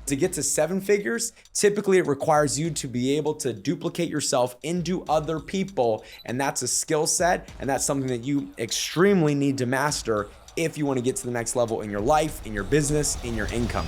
To get to 7 figures, typically it requires you to be able to duplicate yourself into other people. And that's a skill set. And that's something that you extremely need to master if you want to get to the next level in your life, in your business, in your income.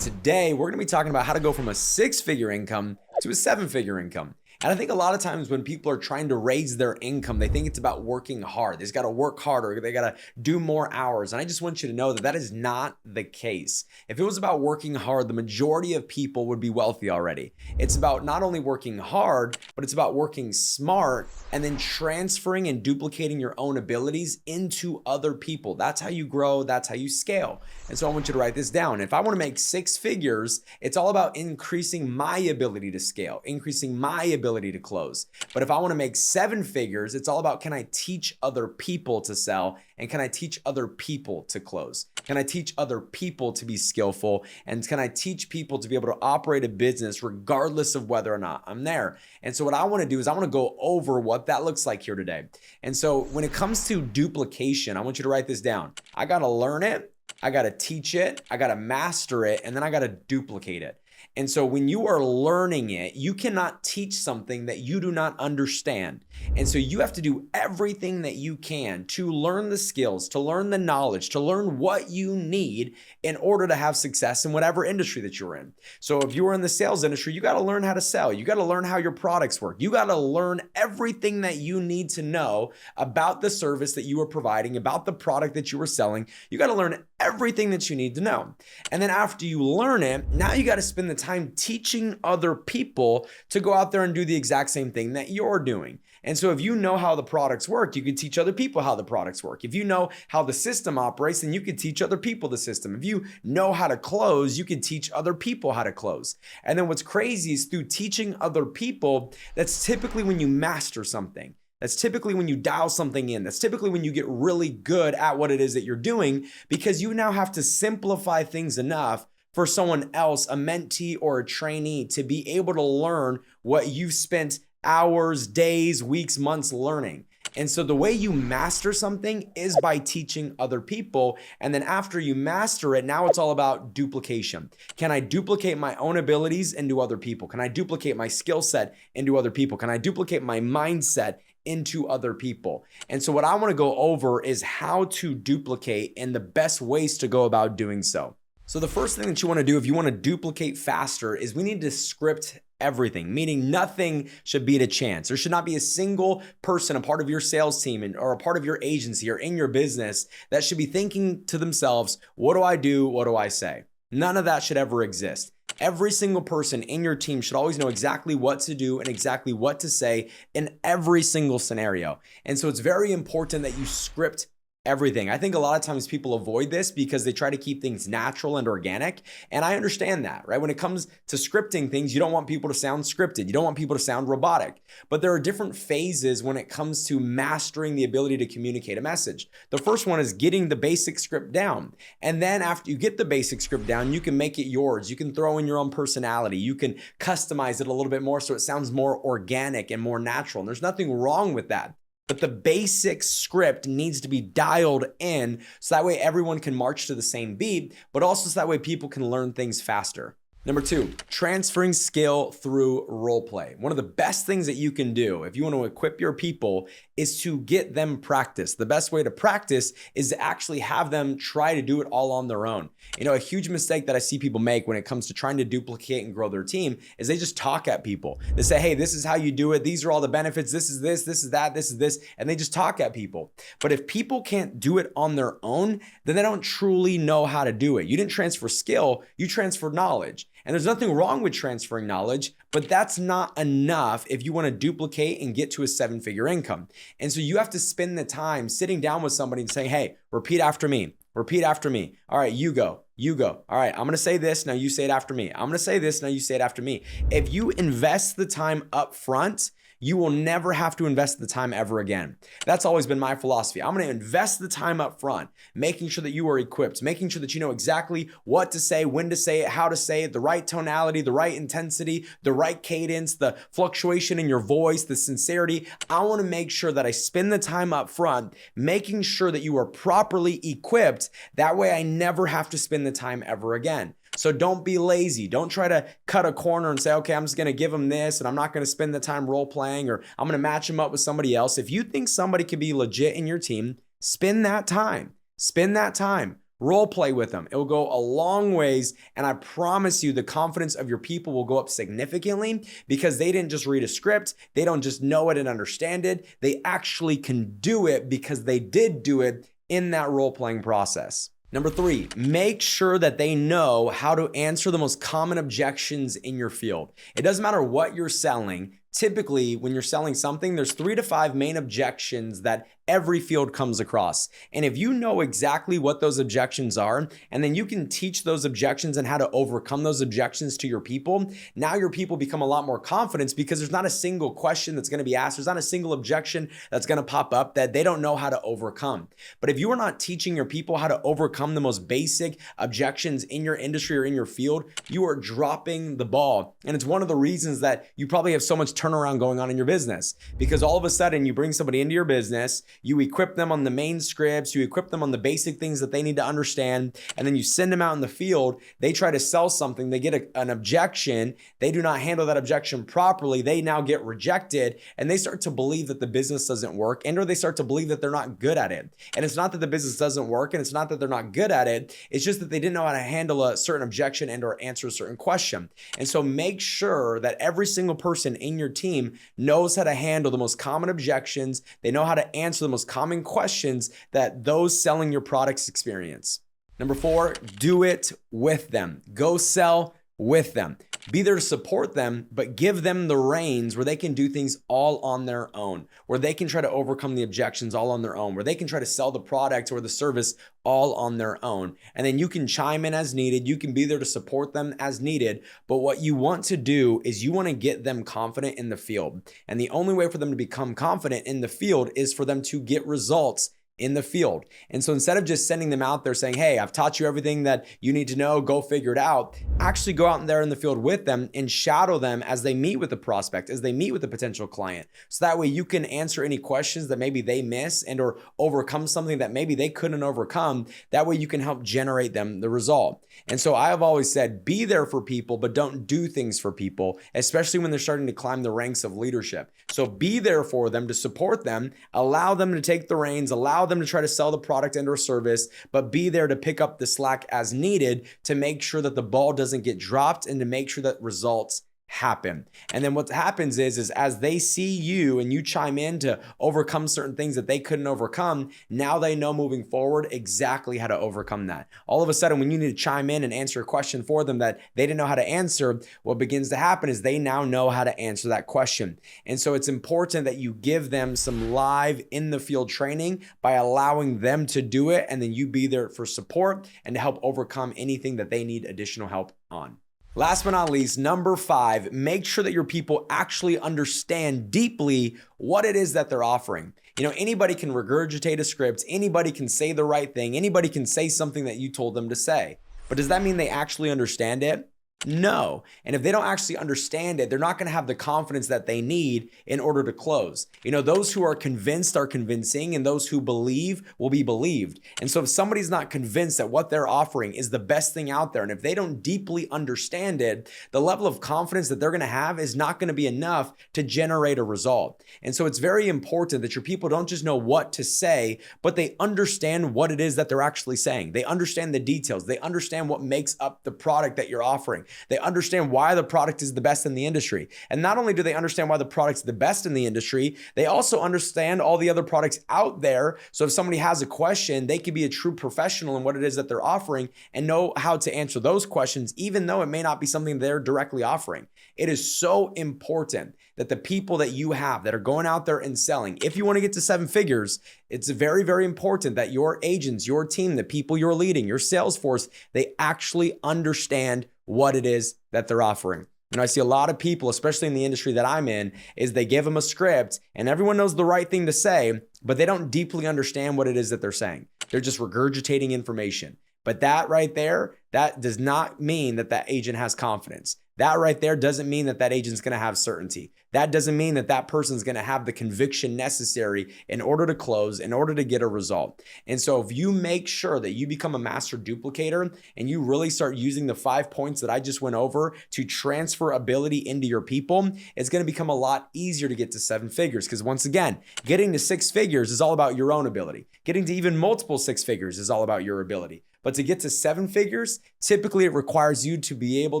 Today, we're going to be talking about how to go from a 6-figure income to a 7-figure income. And I think a lot of times when people are trying to raise their income, they think it's about working hard. They just got to work harder. They got to do more hours. And I just want you to know that that is not the case. If it was about working hard, the majority of people would be wealthy already. It's about not only working hard, but it's about working smart and then transferring and duplicating your own abilities into other people. That's how you grow. That's how you scale. And so I want you to write this down. If I want to make 6 figures, it's all about increasing my ability to scale, increasing my ability to close. But if I want to make 7 figures, it's all about, can I teach other people to sell? And can I teach other people to close? Can I teach other people to be skillful? And can I teach people to be able to operate a business regardless of whether or not I'm there? And so what I want to do is I want to go over what that looks like here today. And so when it comes to duplication, I want you to write this down. I got to learn it. I got to teach it. I got to master it. And then I got to duplicate it. And so when you are learning it, you cannot teach something that you do not understand. And so you have to do everything that you can to learn the skills, to learn the knowledge, to learn what you need in order to have success in whatever industry that you're in. So if you are in the sales industry, you got to learn how to sell. You got to learn how your products work. You got to learn everything that you need to know about the service that you are providing, about the product that you are selling. You got to learn everything that you need to know. And then after you learn it, now you got to spend the time teaching other people to go out there and do the exact same thing that you're doing. And so if you know how the products work, you can teach other people how the products work. If you know how the system operates, then you can teach other people the system. If you know how to close, you can teach other people how to close. And then what's crazy is through teaching other people, that's typically when you master something. That's typically when you dial something in. That's typically when you get really good at what it is that you're doing, because you now have to simplify things enough for someone else, a mentee or a trainee, to be able to learn what you've spent hours, days, weeks, months learning. And so the way you master something is by teaching other people. And then after you master it, now it's all about duplication. Can I duplicate my own abilities into other people? Can I duplicate my skill set into other people? Can I duplicate my mindset into other people? And so what I want to go over is how to duplicate and the best ways to go about doing so. So the first thing that you want to do if you want to duplicate faster is we need to script everything, meaning nothing should be to chance. There should not be a single person, a part of your sales team or a part of your agency or in your business that should be thinking to themselves, what do I do? What do I say? None of that should ever exist. Every single person in your team should always know exactly what to do and exactly what to say in every single scenario. And so it's very important that you script everything. I think a lot of times people avoid this because they try to keep things natural and organic. And I understand that, right? When it comes to scripting things, you don't want people to sound scripted. You don't want people to sound robotic. But there are different phases when it comes to mastering the ability to communicate a message. The first one is getting the basic script down. And then after you get the basic script down, you can make it yours. You can throw in your own personality. You can customize it a little bit more so it sounds more organic and more natural. And there's nothing wrong with that. But the basic script needs to be dialed in so that way everyone can march to the same beat, but also so that way people can learn things faster. Number 2, transferring skill through role play. One of the best things that you can do if you want to equip your people is to get them practice. The best way to practice is to actually have them try to do it all on their own. You know, a huge mistake that I see people make when it comes to trying to duplicate and grow their team is they just talk at people. They say, hey, this is how you do it. These are all the benefits. This is this, this is that, this is this. And they just talk at people. But if people can't do it on their own, then they don't truly know how to do it. You didn't transfer skill, you transferred knowledge. And there's nothing wrong with transferring knowledge, but that's not enough if you want to duplicate and get to a 7-figure income. And so you have to spend the time sitting down with somebody and saying, hey, repeat after me. Repeat after me. All right, you go. You go. All right, I'm going to say this. Now you say it after me. I'm going to say this. Now you say it after me. If you invest the time up front, you will never have to invest the time ever again. That's always been my philosophy. I'm going to invest the time up front, making sure that you are equipped, making sure that you know exactly what to say, when to say it, how to say it, the right tonality, the right intensity, the right cadence, the fluctuation in your voice, the sincerity. I want to make sure that I spend the time up front, making sure that you are properly equipped. That way I never have to spend the time ever again. So don't be lazy. Don't try to cut a corner and say, okay, I'm just going to give them this and I'm not going to spend the time role playing, or I'm going to match them up with somebody else. If you think somebody could be legit in your team, spend that time. Spend that time. Role play with them. It will go a long ways. And I promise you the confidence of your people will go up significantly because they didn't just read a script. They don't just know it and understand it. They actually can do it because they did do it in that role playing process. Number 3, make sure that they know how to answer the most common objections in your field. It doesn't matter what you're selling. Typically, when you're selling something, there's 3 to 5 main objections that every field comes across. And if you know exactly what those objections are, and then you can teach those objections and how to overcome those objections to your people, now your people become a lot more confident because there's not a single question that's going to be asked. There's not a single objection that's going to pop up that they don't know how to overcome. But if you are not teaching your people how to overcome the most basic objections in your industry or in your field, you are dropping the ball. And it's one of the reasons that you probably have so much turnaround going on in your business, because all of a sudden you bring somebody into your business, you equip them on the main scripts, you equip them on the basic things that they need to understand, and then you send them out in the field. They try to sell something, they get an objection, they do not handle that objection properly, they now get rejected, and they start to believe that the business doesn't work, and or they start to believe that they're not good at it. And it's not that the business doesn't work, and it's not that they're not good at it, it's just that they didn't know how to handle a certain objection and or answer a certain question. And so make sure that every single person in your team knows how to handle the most common objections. They know how to answer the most common questions that those selling your products experience. Number 4, do it with them. Go sell with them. Be there to support them, but give them the reins where they can do things all on their own, where they can try to overcome the objections all on their own, where they can try to sell the product or the service all on their own. And then you can chime in as needed. You can be there to support them as needed. But what you want to do is you want to get them confident in the field. And the only way for them to become confident in the field is for them to get results in the field. And so instead of just sending them out there saying, hey, I've taught you everything that you need to know, go figure it out, actually go out there in the field with them and shadow them as they meet with the prospect, as they meet with the potential client. So that way you can answer any questions that maybe they miss and or overcome something that maybe they couldn't overcome. That way you can help generate them the result. And so I have always said, be there for people, but don't do things for people, especially when they're starting to climb the ranks of leadership. So be there for them to support them, allow them to take the reins, allow them to try to sell the product and or service, but be there to pick up the slack as needed to make sure that the ball doesn't get dropped and to make sure that results happen. And then what happens is as they see you and you chime in to overcome certain things that they couldn't overcome, now they know moving forward exactly how to overcome that. All of a sudden, when you need to chime in and answer a question for them that they didn't know how to answer, what begins to happen is they now know how to answer that question. And so it's important that you give them some live in the field training by allowing them to do it, and then you be there for support and to help overcome anything that they need additional help on. Last but not least, number 5, make sure that your people actually understand deeply what it is that they're offering. You know, anybody can regurgitate a script, anybody can say the right thing, anybody can say something that you told them to say. But does that mean they actually understand it? No. And if they don't actually understand it, they're not going to have the confidence that they need in order to close. You know, those who are convinced are convincing, and those who believe will be believed. And so if somebody's not convinced that what they're offering is the best thing out there, and if they don't deeply understand it, the level of confidence that they're going to have is not going to be enough to generate a result. And so it's very important that your people don't just know what to say, but they understand what it is that they're actually saying. They understand the details. They understand what makes up the product that you're offering. They understand why the product is the best in the industry. And not only do they understand why the product's the best in the industry, they also understand all the other products out there. So if somebody has a question, they can be a true professional in what it is that they're offering and know how to answer those questions, even though it may not be something they're directly offering. It is so important that the people that you have that are going out there and selling, if you want to get to 7 figures, it's very, very important that your agents, your team, the people you're leading, your sales force, they actually understand what it is that they're offering. And I see a lot of people, especially in the industry that I'm in, is they give them a script and everyone knows the right thing to say, but they don't deeply understand what it is that they're saying. They're just regurgitating information. But that right there, that does not mean that that agent has confidence. That right there doesn't mean that that agent's going to have certainty. That doesn't mean that that person's going to have the conviction necessary in order to close, in order to get a result. And so if you make sure that you become a master duplicator and you really start using the 5 points that I just went over to transfer ability into your people, it's going to become a lot easier to get to 7 figures. Because once again, getting to 6 figures is all about your own ability. Getting to even multiple 6 figures is all about your ability. But to get to 7 figures, typically it requires you to be able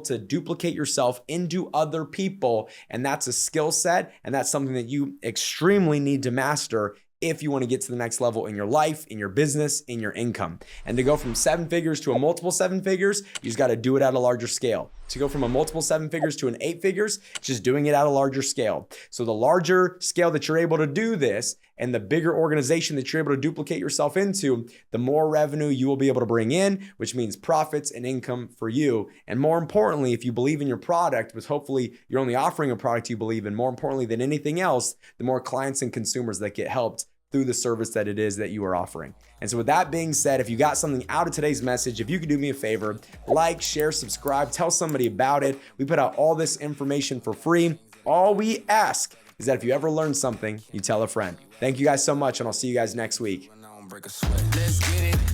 to duplicate yourself into other people. And that's a skill set. And that's something that you extremely need to master if you want to get to the next level in your life, in your business, in your income. And to go from 7 figures to a multiple 7 figures, you just got to do it at a larger scale. To go from a multiple 7 figures to an 8 figures, just doing it at a larger scale. So the larger scale that you're able to do this and the bigger organization that you're able to duplicate yourself into, the more revenue you will be able to bring in, which means profits and income for you. And more importantly, if you believe in your product, which hopefully you're only offering a product you believe in, more importantly than anything else, the more clients and consumers that get helped through the service that it is that you are offering. And so with that being said, if you got something out of today's message, if you could do me a favor, like, share, subscribe, tell somebody about it. We put out all this information for free. All we ask is that if you ever learn something, you tell a friend. Thank you guys so much, and I'll see you guys next week. Let's get it.